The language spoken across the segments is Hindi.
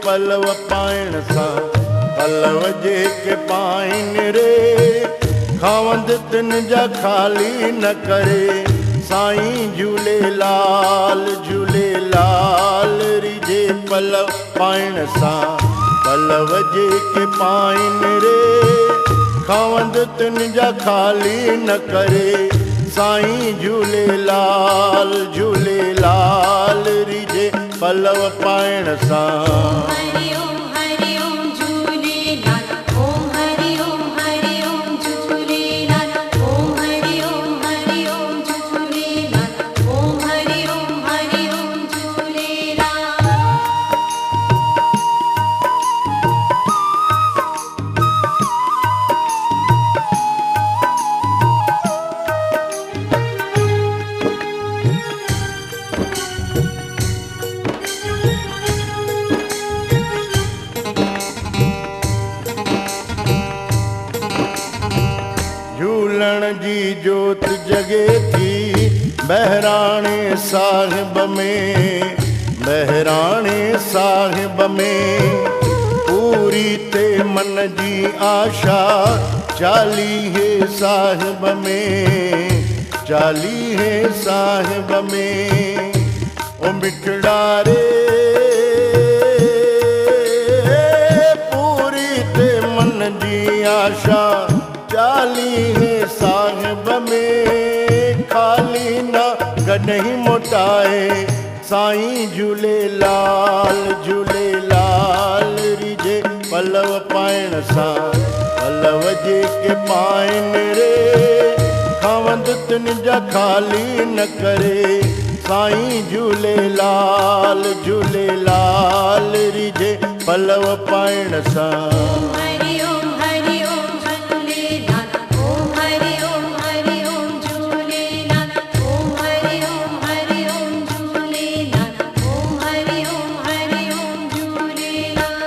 पलव पाइण सां पलव जेके पाइन रे खावंद तिन जा खाली न करे साईं झूलेलाल झूलेलाल रिझे पलव पाइण सां पलव जेके पाइन रे खावंद तिन जा खाली न करे साईं झूलेलाल झूलेलाल रिझे पलव पाइण सां। हरि ओम झूलेलाल ओम हरि ओम झूलेलाल ओम हरि ओम झूलेलाल ओम हरि ओम झूलेलाल। झूलण जी जोत जगे थी बहराणे साहिब में बहराणे साहिब में पूरी ते मन जी आशा चालीहे साहिब में चालीहे साहिब में ओ मिठड़ा रे पूरी ते मन जी आशा चालीहे साहिब में खाली न कॾहिं मोटाए साईं झूलेलाल झूलेलाल रिझे पलव पाइण सां पलव जेके पाइन रे खावंद तिन जा खाली न करे साईं झूलेलाल झूलेलाल रिझे पलव पाइण सां। हरि ओम झूलेलाल ओम हरि ओम झूलेलाल ओम हरि ओम झूलेलाल ओम हरि ओम झूलेलाल।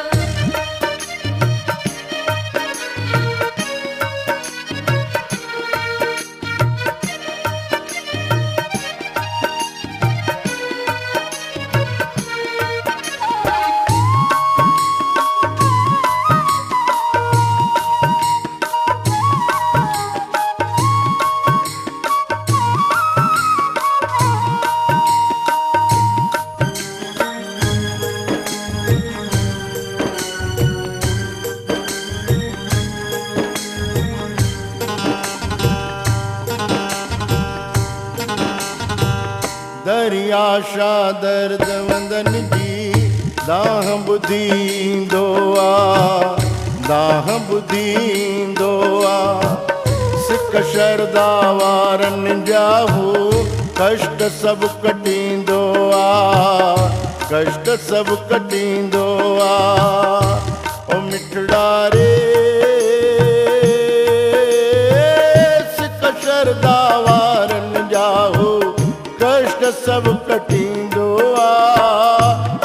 दरिया शा दर्द वंदन जी दाह ॿुधींदो आ दाह ॿुधींदो आ सिक शरदा वारनि जा हू कष्ट सभु कटींदो आ कष्ट सभु कटींदो आ ओ मिठड़ा रे सिक शरदा वारनि जा हू कष्ट सभु कटींदो आ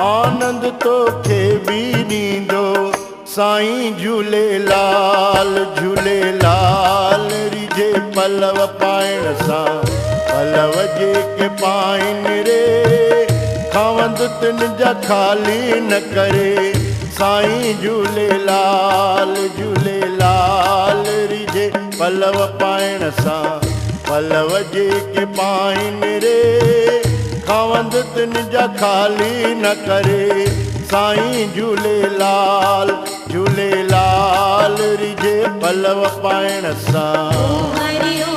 आनंद तोखे बि ॾींदो साईं झूलेलाल झूलेलाल रिझे पलव पाइण सां पलव जेके पाइन रे खावंद तिन जा खाली न करे साईं झूलेलाल झूलेलाल रिझे पलव पाइण सां पलव जेके पाइनि रे खावंद तिन जा खाली न करे साईं झूलेलाल झूलेलाल रिझे पलव पाइण सां हरि ओम